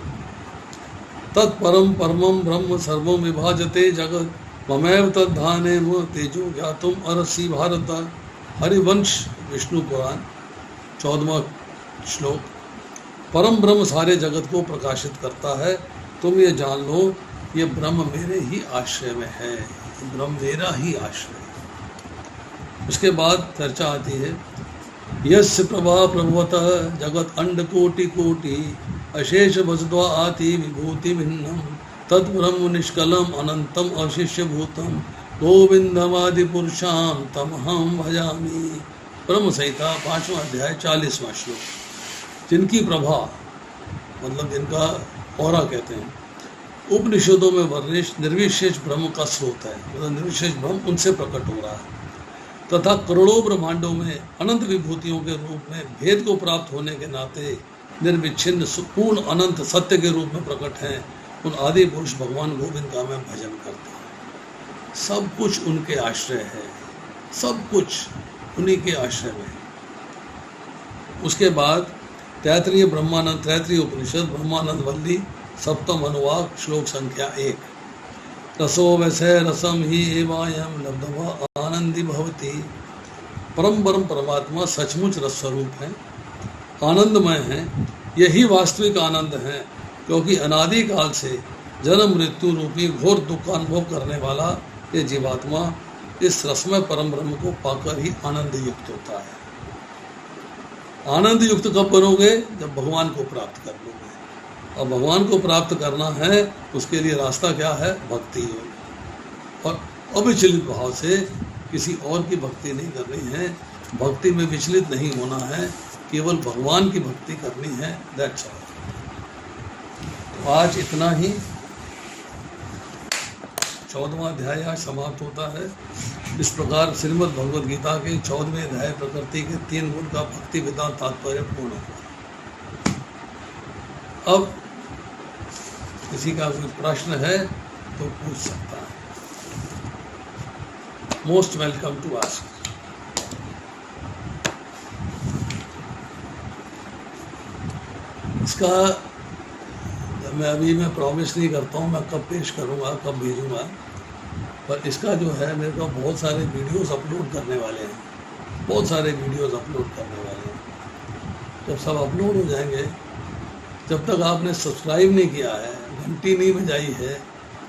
तत्परम परमम ब्रह्म सर्वम विभाजते जगत ममैव तद्धाने तेजो ज्ञातुम अर्हसि भारत। हरिवंश विष्णु पुराण 14वां श्लोक। परम ब्रह्म सारे जगत को प्रकाशित करता है। तुम ये जान लो ये ब्रह्म मेरे ही आश्रय में है, ब्रह्म मेरा ही आश्रय है। उसके बाद चर्चा आती है यस्य प्रभा प्रभवतः जगत अंड कोटि कोटि अशेष वसद्वा आति विभूति भिन्नम तद्ब्रह्म निष्कलम अनंतम अशिष्य भूतम गोविंदमादि पुरुषाम तमहम भजामि। ब्रह्म संहिता 5वां अध्याय 40वां श्लोक। जिनकी प्रभा मतलब जिनका औरा कहते हैं, उपनिषदों में वर्णित निर्विशेष ब्रह्म का स्रोत है, मतलब निर्विशेष ब्रह्म उनसे प्रकट हो रहा है तथा करोड़ों ब्रह्मांडों में अनंत विभूतियों के रूप में भेद को प्राप्त होने के नाते निर्विच्छिन्न पूर्ण अनंत सत्य के रूप में प्रकट हैं। उन आदि पुरुष भगवान गोविंद का मैं भजन करता हूँ। सब कुछ उनके आश्रय है, सब कुछ उन्हीं के आश्रय में। उसके बाद तैतरीय ब्रह्मानंद तैतरीय उपनिषद ब्रह्मानंद वल्ली 7वां अनुवाक श्लोक संख्या 1। रसो वैसे रसम ही एवायम लब्धवा आनंदी भवती। परम परमात्मा सचमुच रस स्वरूप है, आनंदमय है। यही वास्तविक आनंद है क्योंकि अनादि काल से जन्म मृत्यु रूपी घोर दुख का अनुभव करने वाला ये जीवात्मा इस रसमय परम ब्रह्म को पाकर ही आनंद युक्त होता है। आनंद युक्त कब बनोगे? जब भगवान को प्राप्त कर लोगे। और भगवान को प्राप्त करना है उसके लिए रास्ता क्या है? भक्ति योग। और अविचलित भाव से किसी और की भक्ति नहीं करनी है, भक्ति में विचलित नहीं होना है, केवल भगवान की भक्ति करनी है। That's all. तो आज इतना ही। 14वां अध्याय आज समाप्त होता है। इस प्रकार श्रीमद् भगवद गीता के 14वें अध्याय प्रकृति के 3 गुण का भक्ति वेदांत तात्पर्य पूर्ण हुआ। अब किसी का कोई प्रश्न है तो पूछ सकता है। Most welcome to ask. इसका मैं प्रॉमिस नहीं करता हूँ मैं कब पेश करूँगा, कब भेजूँगा, पर इसका जो है मेरे को बहुत सारे वीडियोस अपलोड करने वाले हैं, बहुत सारे वीडियोस अपलोड करने वाले हैं। जब सब अपलोड हो जाएंगे, जब तक आपने सब्सक्राइब नहीं किया है, घंटी नहीं बजाई है,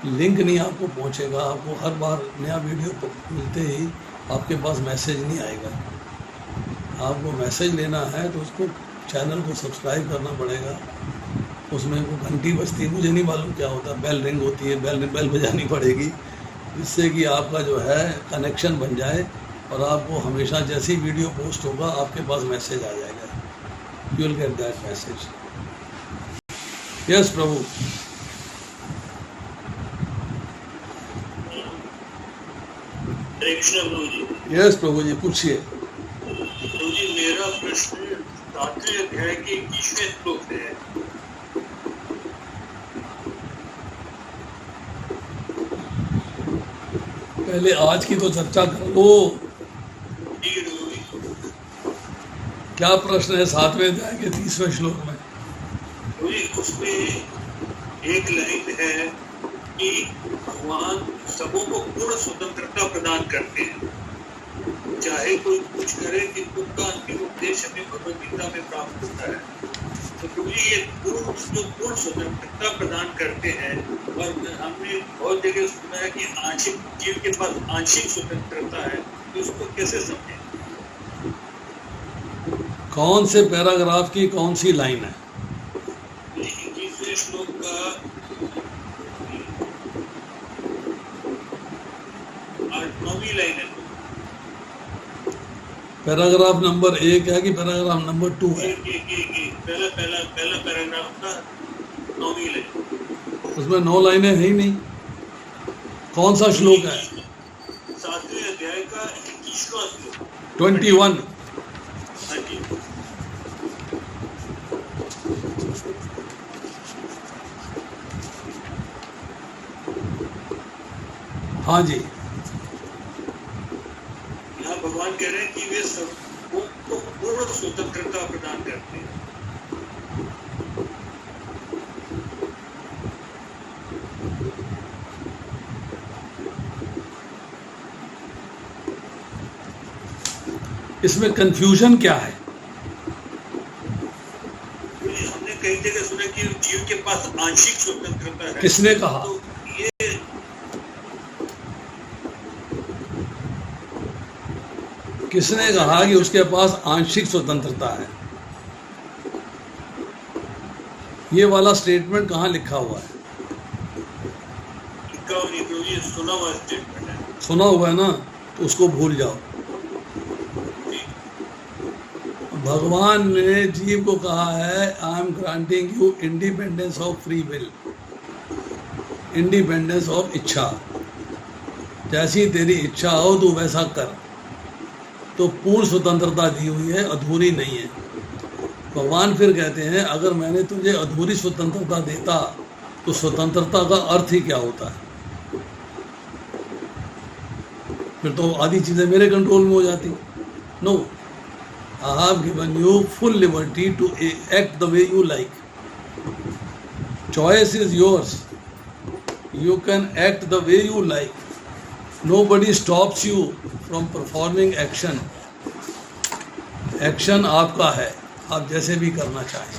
लिंक नहीं आपको पहुँचेगा, आपको हर बार नया वीडियो मिलते ही आपके पास मैसेज नहीं आएगा। आपको मैसेज लेना है तो उसको चैनल को सब्सक्राइब करना पड़ेगा। उसमें वो घंटी बजती है, मुझे नहीं मालूम क्या होता है, बेल रिंग होती है, बेल बजानी पड़ेगी, जिससे कि आपका जो है कनेक्शन बन जाए और आपको हमेशा जैसी वीडियो पोस्ट होगा आपके पास मैसेज आ जाएगा। You will get that message. Yes Prabhu. Yes Prabhu ji पूछिए। प्रभु जी मेरा प्रश्न 7वें अध्याय के 21वें श्लोक से है। पहले आज की तो चर्चा कर लो। क्या प्रश्न है 7वें अध्याय के 30वें श्लोक में? वही उसमें एक लाइन है कि भगवान सबों को पूर्ण स्वतंत्रता प्रदान करते हैं, चाहे कोई कुछ करे कि उनका अंतिम उपदेश हमें भगवद गीता में प्राप्त होता है। तो प्रभु जी ये पूर्ण स्वतंत्रता प्रदान करते हैं, और हमने बहुत जगह सुना है कि आंशिक जीव के पास आंशिक स्वतंत्रता है, तो उसको कैसे समझें? कौन से पैराग्राफ की कौन सी लाइन है? 21वें श्लोक का 9वीं लाइन है। पैराग्राफ नंबर 1 है कि पैराग्राफ नंबर 2 है? पहला पैराग्राफ का 9वीं लाइन। उसमें 9 लाइनें है ही नहीं। कौन सा श्लोक है? 7वें अध्याय का 21वां श्लोक 21। हाँ जी। हाँ जी, यहाँ भगवान कह रहे हैं कि वे सबको पूर्ण स्वतंत्रता प्रदान करते हैं। इसमें कंफ्यूजन क्या है? हमने कई जगह सुना कि जीव के पास आंशिक स्वतंत्रता है। किसने कहा? तो ये किसने कहा कि उसके पास आंशिक स्वतंत्रता है? ये वाला स्टेटमेंट कहाँ लिखा हुआ है? ये सुना हुआ स्टेटमेंट है। सुना हुआ है ना, तो उसको भूल जाओ। भगवान ने जीव को कहा है, I am granting you independence of free will, independence of इच्छा। जैसी तेरी इच्छा हो तू वैसा कर। तो पूर्ण स्वतंत्रता दी हुई है, अधूरी नहीं है। भगवान फिर कहते हैं, अगर मैंने तुझे अधूरी स्वतंत्रता देता तो स्वतंत्रता का अर्थ ही क्या होता है? फिर तो आधी चीज़ें मेरे कंट्रोल में हो जाती। No, I have given you full liberty to act the way you like. Choice is yours. You can act the way you like. Nobody stops you from performing action. Action आपका है, आप जैसे भी करना चाहें।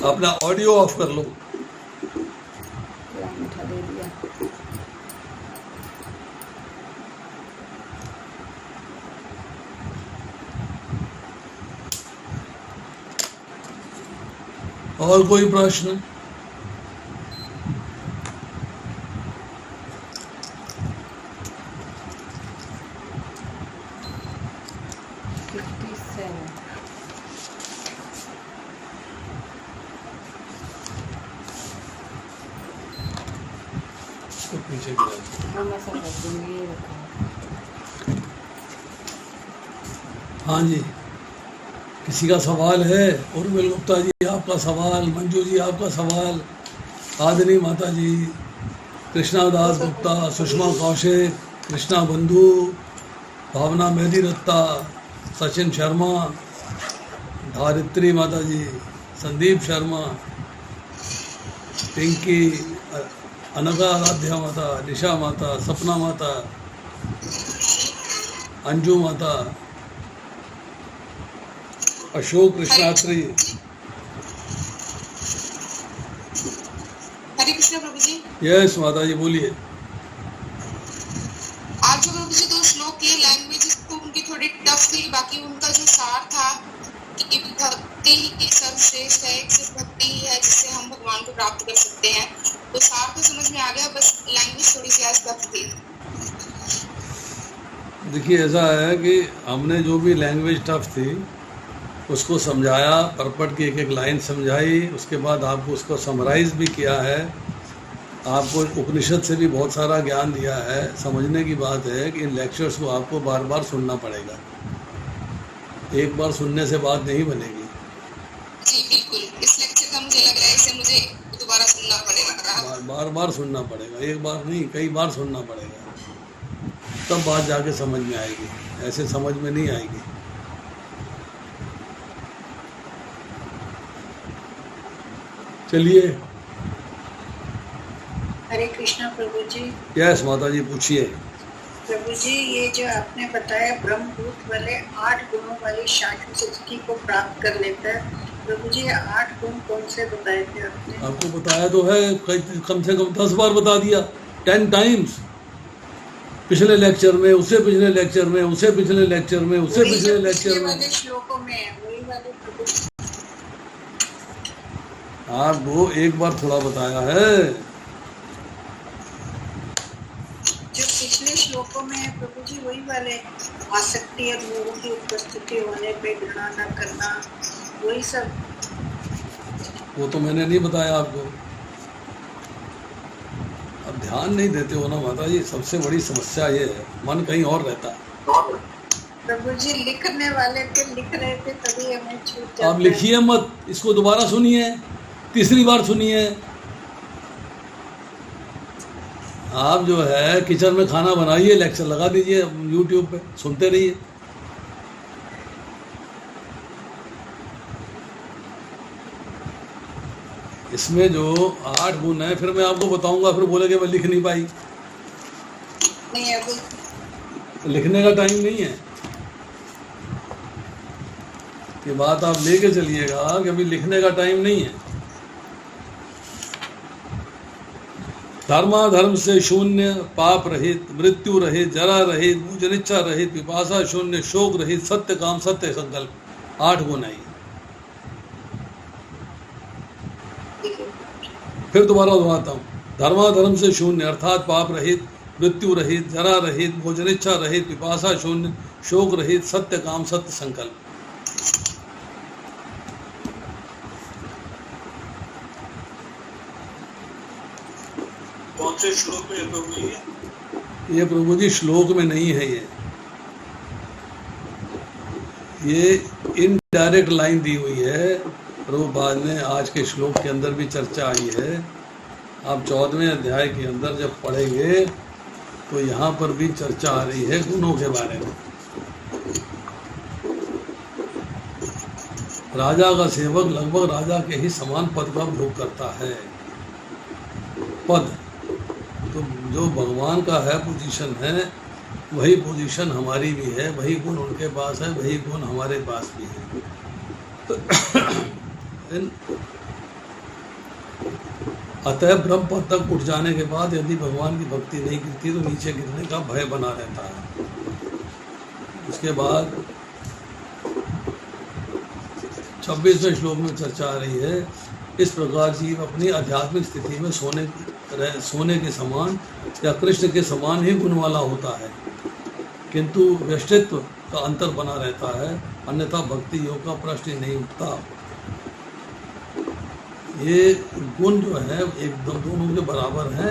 अपना ऑडियो ऑफ कर लो। उठा दे दिया। और कोई प्रश्न? पीछे हाँ जी, किसी का सवाल है? उर्मिल गुप्ता जी आपका सवाल, मंजू जी आपका सवाल, आदनी माता जी, कृष्णा दास गुप्ता, सुषमा कौशिक, कृष्णा बंधु, भावना मेहदी रत्ता, सचिन शर्मा, धारित्री माता जी, संदीप शर्मा, पिंकी, अनघा आराध्या माता, निशा माता, सपना माता, अंजू माता, अशोक कृष्णात्री। हरे कृष्ण प्रभु जी। यस माता जी बोलिए। आज जो प्रभु जी 2 श्लोक के लैंग्वेजेस तो उनकी थोड़ी टफ थी, बाकी उनका जो सार था कि भक्ति ही सर्वश्रेष्ठ है, सिर्फ भक्ति ही है जिससे हम भगवान को प्राप्त कर सकते हैं, तो सार तो समझ में आ गया, बस लैंग्वेज थोड़ी सी आज टफ थी। देखिए ऐसा है कि हमने जो भी लैंग्वेज टफ थी उसको समझाया, परपट की एक एक लाइन समझाई, उसके बाद आपको उसको समराइज भी किया है, आपको उपनिषद से भी बहुत सारा ज्ञान दिया है। समझने की बात है कि इन लेक्चर्स को आपको बार बार सुनना पड़ेगा, एक बार सुनने से बात नहीं बनेगी। जी बिल्कुल, इसलिए मुझे दोबारा सुनना पड़ेगा? बार बार सुनना पड़ेगा, एक बार नहीं कई बार सुनना पड़ेगा, तब बात जाके समझ में आएगी, ऐसे समझ में नहीं आएगी। चलिए। हरे कृष्णा प्रभु जी। यस माता जी, पूछिए। प्रभु जी, ये जो आपने बताया ब्रह्मभूत वाले 8 गुणों वाली शाश्वत स्थिति को प्राप्त कर लेता है, प्रभु जी 8 गुण कौन से बताए थे आपने? आपको बताया तो है, कम से कम 10 बार बता दिया, 10 टाइम्स। पिछले लेक्चर में, उससे पिछले लेक्चर में, उससे पिछले लेक्चर में, उससे पिछले लेक्चर में, वाले श्लोकों में है वही वाले प्रभु जी। आपको एक बार थोड़ा बताया है। जो पिछले श्लोकों में है प्रभु जी वही वाले, आसक्ति और मोह की उपस्थिति होने पे घृणा न करना, वही सब। वो तो मैंने नहीं बताया आपको, अब ध्यान नहीं देते हो ना माता जी, सबसे बड़ी समस्या ये है, मन कहीं और रहता है। प्रभु जी लिखने वाले थे, लिख रहे थे तभी हमें छूट जाता है। आप लिखिए मत, इसको दोबारा सुनिए, तीसरी बार सुनिए। आप जो है किचन में खाना बनाइए, लेक्चर लगा दीजिए यूट्यूब पे, सुनते रहिए। इसमें जो 8 गुण है, फिर मैं आपको बताऊंगा, फिर बोलेगे मैं लिख नहीं पाई। नहीं, अभी लिखने का टाइम नहीं है, ये बात आप लेके चलिएगा कि अभी लिखने का टाइम नहीं है। धर्माधर्म से शून्य, पाप रहित, मृत्यु रहित, जरा रहित, भोजनिच्छा रहित, पिपासा शून्य, शोक रहित, सत्य काम, सत्य संकल्प, 8 गुण है। फिर दोबारा दोहराता हूँ, धर्माधर्म से शून्य अर्थात पाप रहित, मृत्यु रहित, जरा रहित, भोजनिच्छा रहित, पिपासा शून्य, शोक रहित, सत्य काम, सत्य संकल्प। कौन से श्लोक में प्रभु जी? ये प्रभु जी श्लोक में नहीं है, ये इनडायरेक्ट लाइन दी हुई है प्रभुपाद ने, आज के श्लोक के अंदर भी चर्चा आई है। आप 14वें अध्याय के अंदर जब पढ़ेंगे तो यहाँ पर भी चर्चा आ रही है गुणों के बारे में। राजा का सेवक लगभग राजा के ही समान पद का भोग करता है। पद तो जो भगवान का है, पोजीशन है, वही पोजीशन हमारी भी है, वही गुण उनके पास है, वही गुण हमारे पास भी है। तो अतः ब्रह्म पद तक उठ जाने के बाद यदि भगवान की भक्ति नहीं गिरती तो नीचे गिरने का भय बना रहता है। उसके बाद 26वें श्लोक में चर्चा आ रही है, इस प्रकार जीव अपनी आध्यात्मिक स्थिति में सोने के समान या कृष्ण के समान ही गुण वाला होता है, किंतु व्यष्टित्व का अंतर बना रहता है, अन्यथा भक्ति योग का प्रश्न ही नहीं उठता। ये गुण जो है एकदम दोनों के बराबर हैं,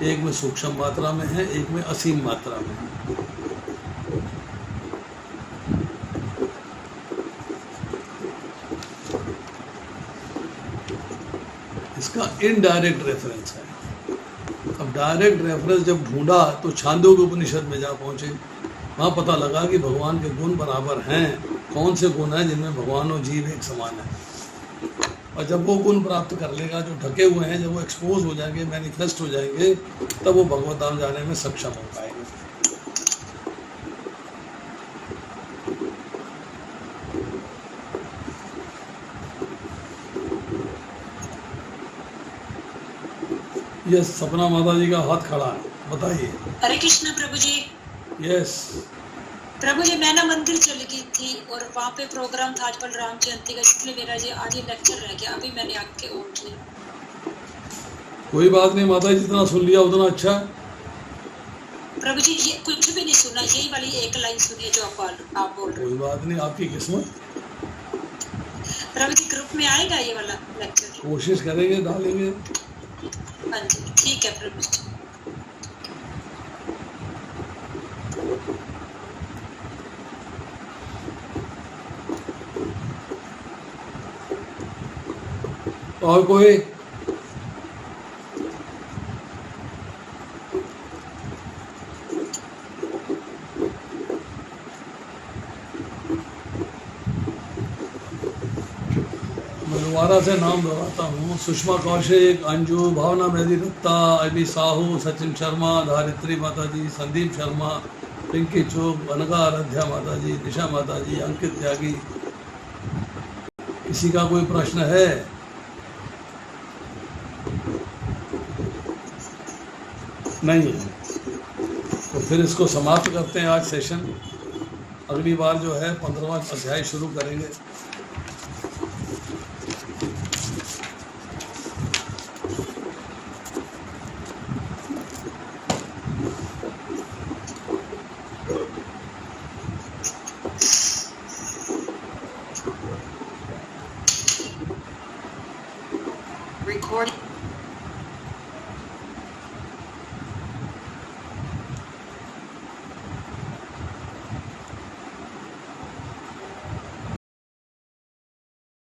एक में सूक्ष्म मात्रा में है, एक में असीम मात्रा में है। इसका इनडायरेक्ट रेफरेंस है। अब डायरेक्ट रेफरेंस जब ढूंढा तो छांदोग्य उपनिषद में जा पहुंचे, वहाँ पता लगा कि भगवान के गुण बराबर हैं। कौन से गुण हैं जिनमें भगवान और जीव एक समान है, और जब वो गुण प्राप्त कर लेगा जो ढके हुए हैं, जब वो एक्सपोज हो जाएंगे, मैनिफेस्ट हो जाएंगे, तब वो भगवत धाम जाने में सक्षम हो पाएंगे। यस, सपना माता जी का हाथ खड़ा है, बताइए। हरे कृष्ण प्रभु जी। यस प्रभु जी, मैं ना मंदिर चली गई थी और वहाँ पे प्रोग्राम था आज बलराम जयंती का, इसलिए मेरा जी आज ये लेक्चर रह गया। अभी मैंने आके ऑन किया। कोई बात नहीं माता जी, जितना सुन लिया उतना अच्छा। प्रभु जी ये कुछ भी नहीं सुना, यही वाली एक लाइन सुनी है जो आप बोल रहे हो। कोई बात नहीं, आपकी किस्मत। प्रभु जी ग्रुप में आएगा ये वाला लेक्चर? कोशिश करेंगे, डालेंगे। हाँ जी ठीक है प्रभु जी। और कोई? दोबारा से नाम दोहराता हूँ। सुषमा कौशिक, अंजू, भावना मेहदी दत्ता, अभी साहू, सचिन शर्मा, धारित्री माता जी, संदीप शर्मा, पिंकी चुग, अनगा आराध्या माता जी, निशा माता जी, अंकित त्यागी। किसी का कोई प्रश्न है? नहीं है तो फिर इसको समाप्त करते हैं आज सेशन। अगली बार जो है 15वां अध्याय शुरू करेंगे। Recording.